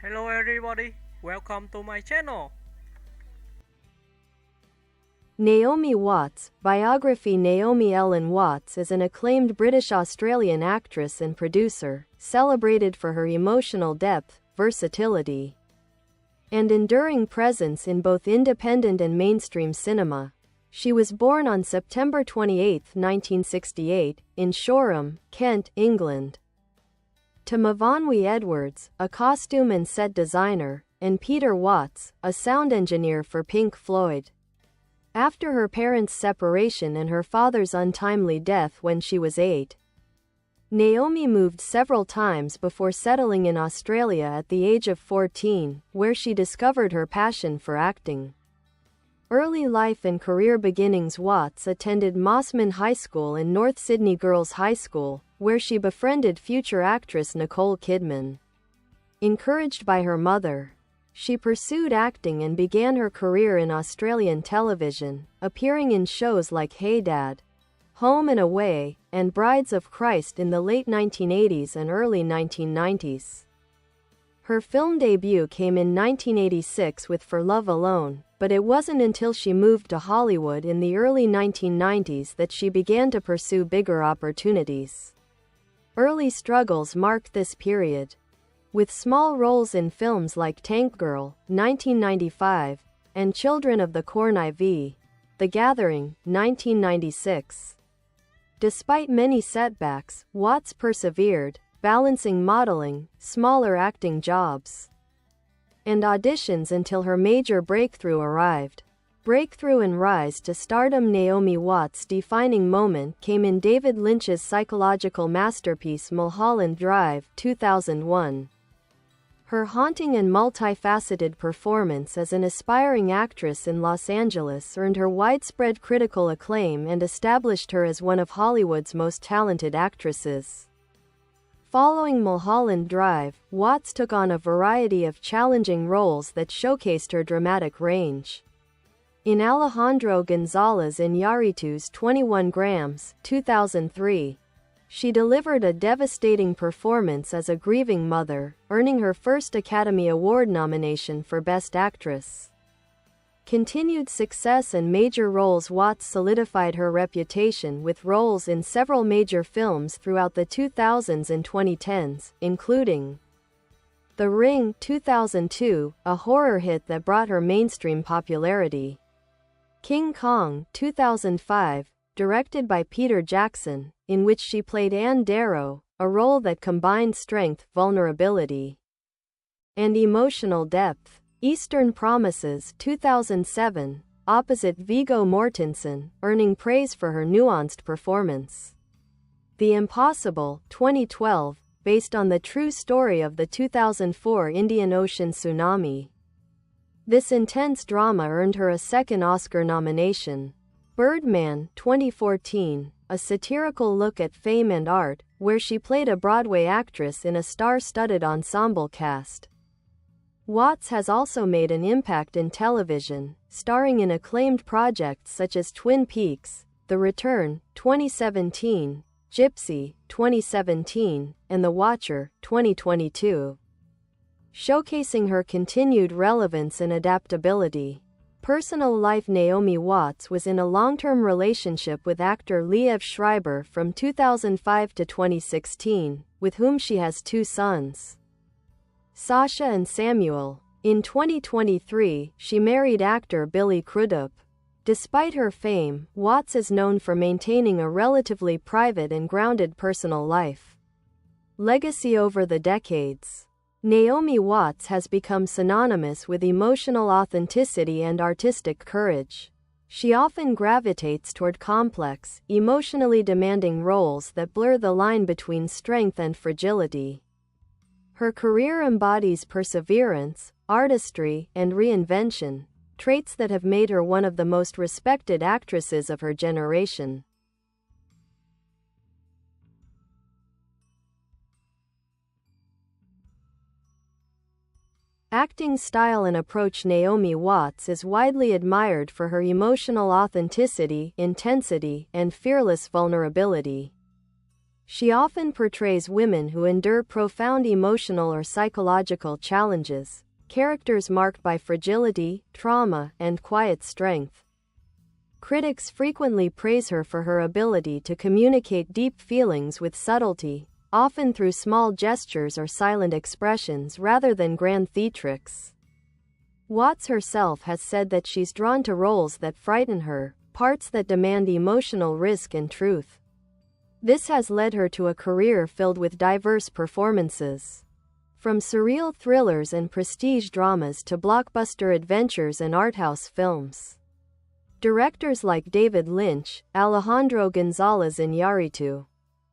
Hello everybody, welcome to my channel. Naomi Watts, Biography. Naomi Ellen Watts is an acclaimed British-Australian actress and producer, celebrated for her emotional depth, versatility, and enduring presence in both independent and mainstream cinema. She was born on September 28, 1968, in Shoreham, Kent, England, to Myfanwy Edwards, a costume and set designer, and Peter Watts, a sound engineer for Pink Floyd. After her parents' separation and her father's untimely death when she was 8, Naomi moved several times before settling in Australia at the age of 14, where she discovered her passion for acting. Early life and career beginnings. Watts attended Mosman High School and North Sydney Girls High School, where she befriended future actress Nicole Kidman. Encouraged by her mother, she pursued acting and began her career in Australian television, appearing in shows like Hey Dad, Home and Away, and Brides of Christ in the late 1980s and early 1990s. Her film debut came in 1986 with For Love Alone, but it wasn't until she moved to Hollywood in the early 1990s that she began to pursue bigger opportunities. Early struggles marked this period, with small roles in films like Tank Girl, 1995, and Children of the Corn IV, The Gathering, 1996. Despite many setbacks, Watts persevered, balancing modeling, smaller acting jobs, and auditions until her major breakthrough arrived. Breakthrough and rise to stardom. Naomi Watts' defining moment came in David Lynch's psychological masterpiece Mulholland Drive, 2001. Her haunting and multifaceted performance as an aspiring actress in Los Angeles earned her widespread critical acclaim and established her as one of Hollywood's most talented actresses. Following Mulholland Drive, Watts took on a variety of challenging roles that showcased her dramatic range. In Alejandro González Iñárritu's 21 Grams, 2003, she delivered a devastating performance as a grieving mother, earning her first Academy Award nomination for Best Actress. Continued success and major roles. Watts solidified her reputation with roles in several major films throughout the 2000s and 2010s, including The Ring, 2002, a horror hit that brought her mainstream popularity; King Kong, 2005, directed by Peter Jackson, in which she played Anne Darrow, a role that combined strength, vulnerability, and emotional depth; Eastern Promises, 2007, opposite Viggo Mortensen, earning praise for her nuanced performance; The Impossible, 2012, based on the true story of the 2004 Indian Ocean tsunami. This intense drama earned her a second Oscar nomination; Birdman, 2014, a satirical look at fame and art, where she played a Broadway actress in a star-studded ensemble cast. Watts has also made an impact in television, starring in acclaimed projects such as Twin Peaks, The Return, 2017, Gypsy, 2017, and The Watcher, 2022. Showcasing her continued relevance and adaptability. Personal life. Naomi Watts was in a long-term relationship with actor Liev Schreiber from 2005 to 2016, with whom she has 2 sons, Sasha and Samuel. In 2023, she married actor Billy Crudup. Despite her fame, Watts is known for maintaining a relatively private and grounded personal life. Legacy. Over the decades, Naomi Watts has become synonymous with emotional authenticity and artistic courage. She often gravitates toward complex, emotionally demanding roles that blur the line between strength and fragility. Her career embodies perseverance, artistry, and reinvention, traits that have made her one of the most respected actresses of her generation. Acting style and approach. Naomi Watts is widely admired for her emotional authenticity, intensity, and fearless vulnerability. She often portrays women who endure profound emotional or psychological challenges, characters marked by fragility, trauma, and quiet strength. Critics frequently praise her for her ability to communicate deep feelings with subtlety, often through small gestures or silent expressions rather than grand theatrics. Watts herself has said that she's drawn to roles that frighten her, parts that demand emotional risk and truth. This has led her to a career filled with diverse performances. From surreal thrillers and prestige dramas to blockbuster adventures and arthouse films. Directors like David Lynch, Alejandro González Iñárritu,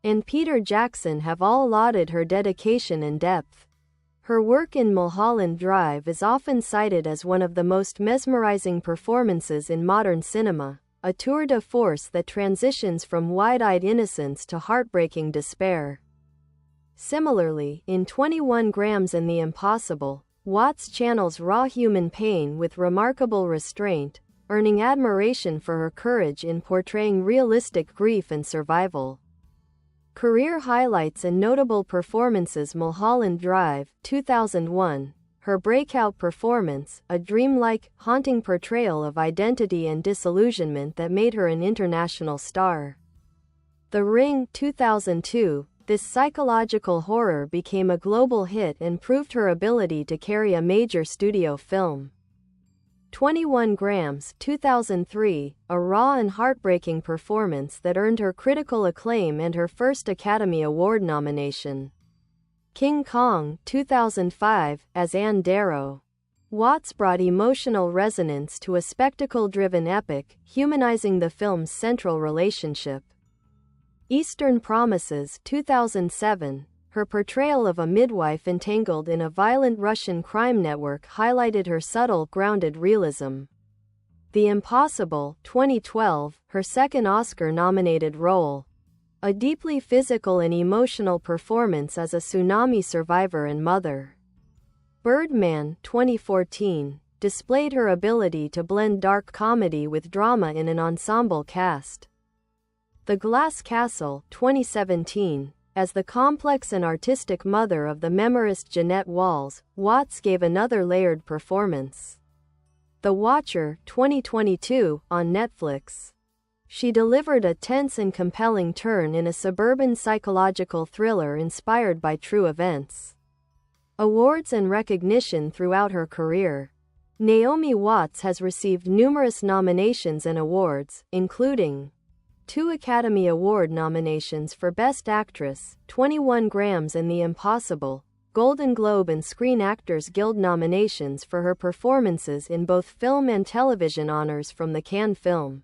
and Peter Jackson have all lauded her dedication and depth. Her work in Mulholland Drive is often cited as one of the most mesmerizing performances in modern cinema, a tour de force that transitions from wide-eyed innocence to heartbreaking despair. Similarly, in 21 Grams and the Impossible, Watts channels raw human pain with remarkable restraint, earning admiration for her courage in portraying realistic grief and survival. Career highlights and notable performances: Mulholland Drive, 2001. Her breakout performance, a dreamlike, haunting portrayal of identity and disillusionment that made her an international star. The Ring, 2002. This psychological horror became a global hit and proved her ability to carry a major studio film. 21 Grams, 2003, a raw and heartbreaking performance that earned her critical acclaim and her first Academy Award nomination. King Kong, 2005, as Anne Darrow. Watts brought emotional resonance to a spectacle-driven epic, humanizing the film's central relationship. Eastern Promises, 2007. Her portrayal of a midwife entangled in a violent Russian crime network highlighted her subtle, grounded realism. The Impossible, 2012, her second Oscar-nominated role. A deeply physical and emotional performance as a tsunami survivor and mother. Birdman, 2014, displayed her ability to blend dark comedy with drama in an ensemble cast. The Glass Castle, 2017. As the complex and artistic mother of the memoirist Jeanette Walls, Watts gave another layered performance. The Watcher, 2022, on Netflix. She delivered a tense and compelling turn in a suburban psychological thriller inspired by true events. Awards and recognition throughout her career. Naomi Watts has received numerous nominations and awards, including 2 Academy Award nominations for Best Actress, 21 Grams and the Impossible, Golden Globe and Screen Actors Guild nominations for her performances in both film and television, honors from the Cannes Film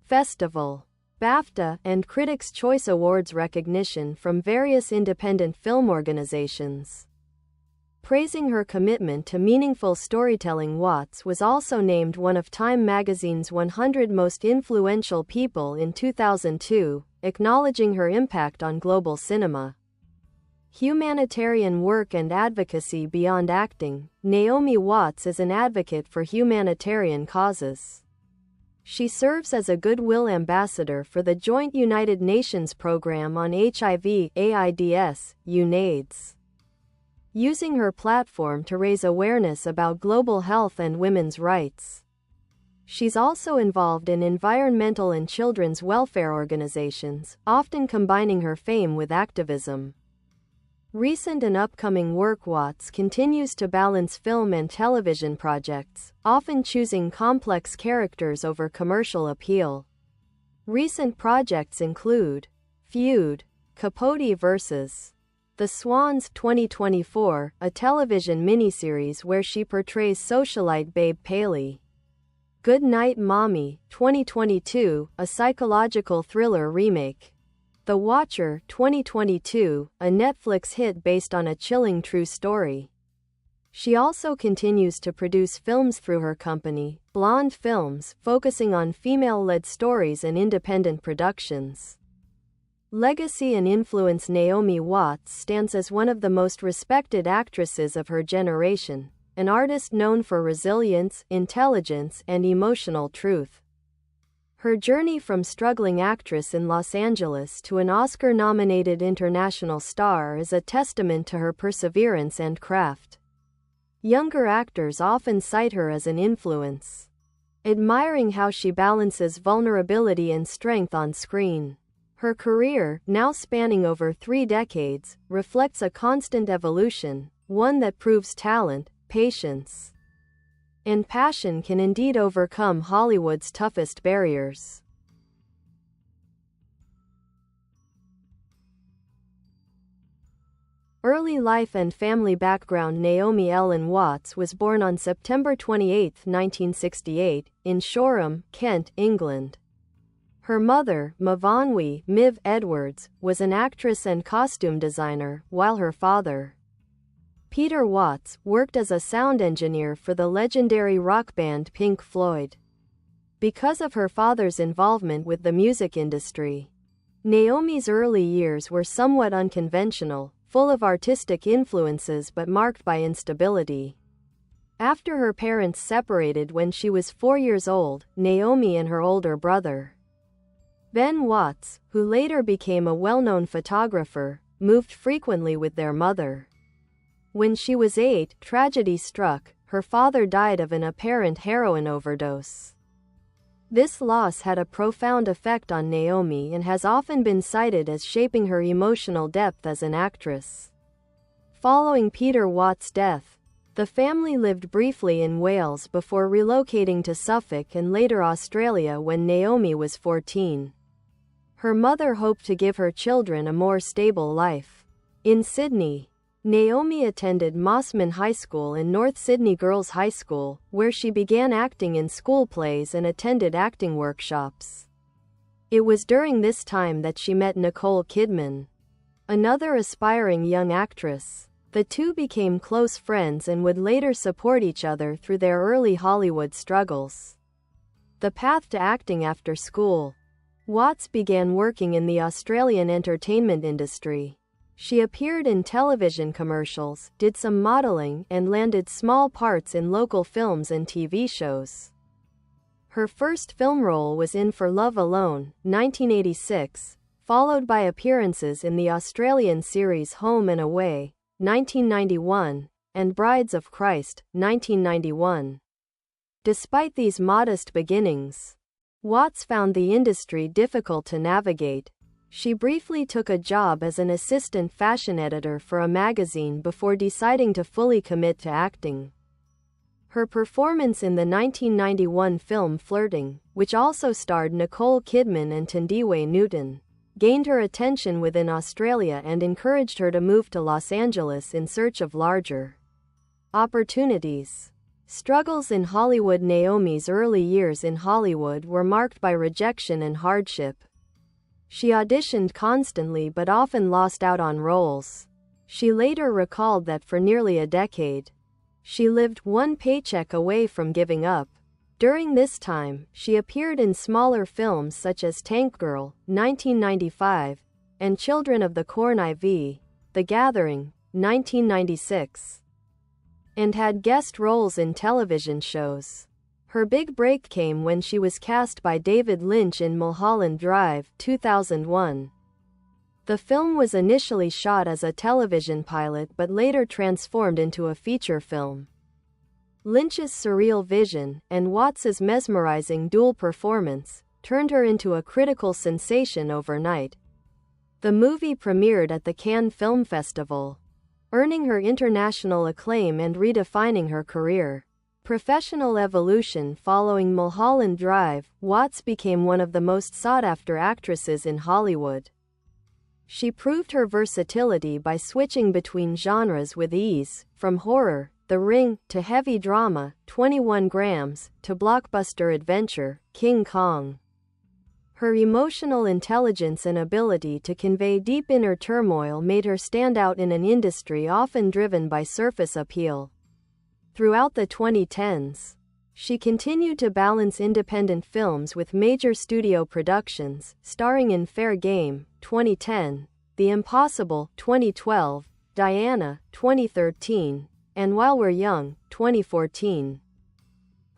Festival, BAFTA, and Critics' Choice Awards recognition from various independent film organizations. Praising her commitment to meaningful storytelling, Watts was also named one of Time magazine's 100 most influential people in 2002, acknowledging her impact on global cinema. Humanitarian work and advocacy beyond acting. Naomi Watts is an advocate for humanitarian causes. She serves as a Goodwill Ambassador for the Joint United Nations Program on HIV/AIDS, UNAIDS. Using her platform to raise awareness about global health and women's rights. She's also involved in environmental and children's welfare organizations, often combining her fame with activism. Recent and upcoming work: Watts continues to balance film and television projects, often choosing complex characters over commercial appeal. Recent projects include Feud, Capote vs. The Swans, 2024, a television miniseries where she portrays socialite Babe Paley. Good Night Mommy, 2022, a psychological thriller remake. The Watcher, 2022, a Netflix hit based on a chilling true story. She also continues to produce films through her company, Blonde Films, focusing on female-led stories and independent productions. Legacy and influence: Naomi Watts stands as one of the most respected actresses of her generation, an artist known for resilience, intelligence, and emotional truth. Her journey from struggling actress in Los Angeles to an Oscar-nominated international star is a testament to her perseverance and craft. Younger actors often cite her as an influence, admiring how she balances vulnerability and strength on screen. Her career, now spanning over 3 decades, reflects a constant evolution, one that proves talent, patience, and passion can indeed overcome Hollywood's toughest barriers. Early life and family background. Naomi Ellen Watts was born on September 28, 1968, in Shoreham, Kent, England. Her mother, Myfanwy Edwards, was an actress and costume designer, while her father, Peter Watts, worked as a sound engineer for the legendary rock band Pink Floyd. Because of her father's involvement with the music industry, Naomi's early years were somewhat unconventional, full of artistic influences but marked by instability. After her parents separated when she was 4 years old, Naomi and her older brother, Ben Watts, who later became a well-known photographer, moved frequently with their mother. When she was 8, tragedy struck. Her father died of an apparent heroin overdose. This loss had a profound effect on Naomi and has often been cited as shaping her emotional depth as an actress. Following Peter Watts' death, the family lived briefly in Wales before relocating to Suffolk and later Australia when Naomi was 14. Her mother hoped to give her children a more stable life. In Sydney, Naomi attended Mosman High School and North Sydney Girls High School, where she began acting in school plays and attended acting workshops. It was during this time that she met Nicole Kidman, another aspiring young actress. The two became close friends and would later support each other through their early Hollywood struggles. The path to acting after school. Watts began working in the Australian entertainment industry. She appeared in television commercials, did some modeling, and landed small parts in local films and TV shows. Her first film role was in For Love Alone, 1986, followed by appearances in the Australian series Home and Away, 1991, and Brides of Christ, 1991. Despite these modest beginnings, Watts found the industry difficult to navigate. She briefly took a job as an assistant fashion editor for a magazine before deciding to fully commit to acting. Her performance in the 1991 film Flirting, which also starred Nicole Kidman and Thandiwe Newton, gained her attention within Australia and encouraged her to move to Los Angeles in search of larger opportunities. Struggles in Hollywood. Naomi's early years in Hollywood were marked by rejection and hardship. She auditioned constantly but often lost out on roles. She later recalled that for nearly a decade, she lived one paycheck away from giving up. During this time, she appeared in smaller films such as Tank Girl, 1995, and Children of the Corn IV, The Gathering, 1996, and had guest roles in television shows. Her big break came when she was cast by David Lynch in Mulholland Drive, 2001. The film was initially shot as a television pilot but later transformed into a feature film. Lynch's surreal vision, and Watts's mesmerizing dual performance, turned her into a critical sensation overnight. The movie premiered at the Cannes Film Festival, earning her international acclaim and redefining her career. Professional evolution. Following Mulholland Drive, Watts became one of the most sought-after actresses in Hollywood. She proved her versatility by switching between genres with ease, from horror, The Ring, to heavy drama, 21 Grams, to blockbuster adventure, King Kong. Her emotional intelligence and ability to convey deep inner turmoil made her stand out in an industry often driven by surface appeal. Throughout the 2010s, she continued to balance independent films with major studio productions, starring in Fair Game, 2010, The Impossible, 2012, Diana, 2013, and While We're Young, 2014.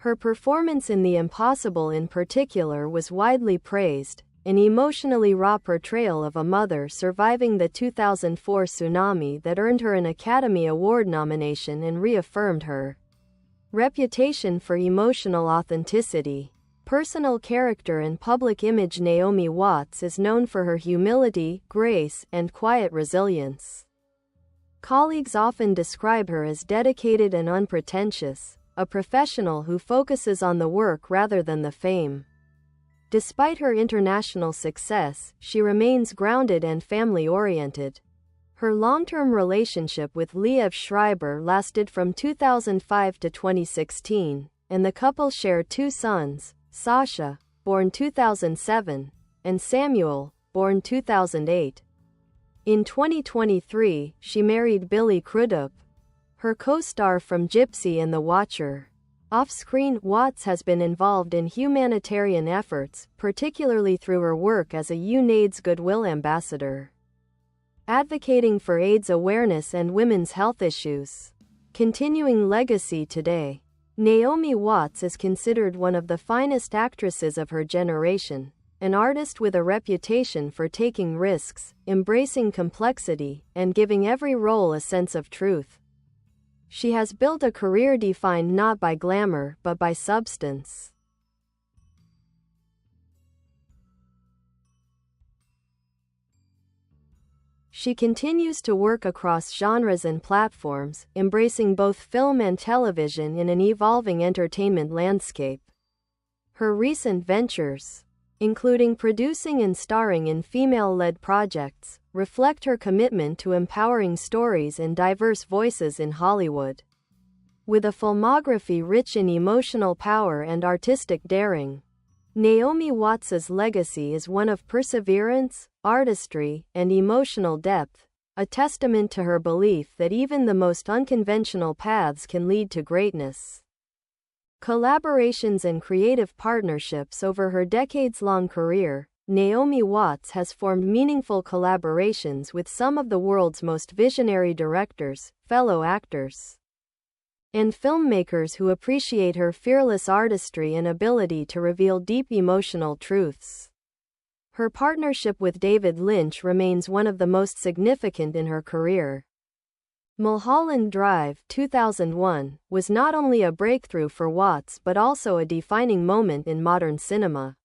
Her performance in The Impossible in particular was widely praised, an emotionally raw portrayal of a mother surviving the 2004 tsunami that earned her an Academy Award nomination and reaffirmed her reputation for emotional authenticity. Personal character and public image. Naomi Watts is known for her humility, grace, and quiet resilience. Colleagues often describe her as dedicated and unpretentious, a professional who focuses on the work rather than the fame. Despite her international success, she remains grounded and family-oriented. Her long-term relationship with Liev Schreiber lasted from 2005 to 2016, and the couple share two sons, Sasha, born 2007, and Samuel, born 2008. In 2023, she married Billy Crudup, her co-star from Gypsy and The Watcher. Off-screen, Watts has been involved in humanitarian efforts, particularly through her work as a UNAIDS Goodwill Ambassador, advocating for AIDS awareness and women's health issues. Continuing legacy today. Naomi Watts is considered one of the finest actresses of her generation, an artist with a reputation for taking risks, embracing complexity, and giving every role a sense of truth. She has built a career defined not by glamour but by substance. She continues to work across genres and platforms, embracing both film and television in an evolving entertainment landscape. Her recent ventures, including producing and starring in female-led projects, reflect her commitment to empowering stories and diverse voices in Hollywood. With a filmography rich in emotional power and artistic daring, Naomi Watts's legacy is one of perseverance, artistry, and emotional depth, a testament to her belief that even the most unconventional paths can lead to greatness. Collaborations and creative partnerships. Over her decades-long career, Naomi Watts has formed meaningful collaborations with some of the world's most visionary directors, fellow actors, and filmmakers who appreciate her fearless artistry and ability to reveal deep emotional truths. Her partnership with David Lynch remains one of the most significant in her career. Mulholland Drive, 2001, was not only a breakthrough for Watts but also a defining moment in modern cinema.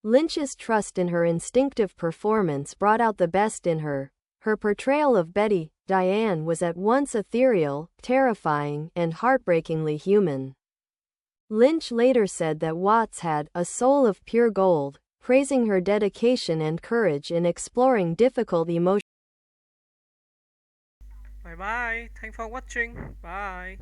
Lynch's trust in her instinctive performance brought out the best in her. Her portrayal of Betty, Diane, was at once ethereal, terrifying, and heartbreakingly human. Lynch later said that Watts had a soul of pure gold, praising her dedication and courage in exploring difficult emotions. Bye bye. Thanks for watching. Bye.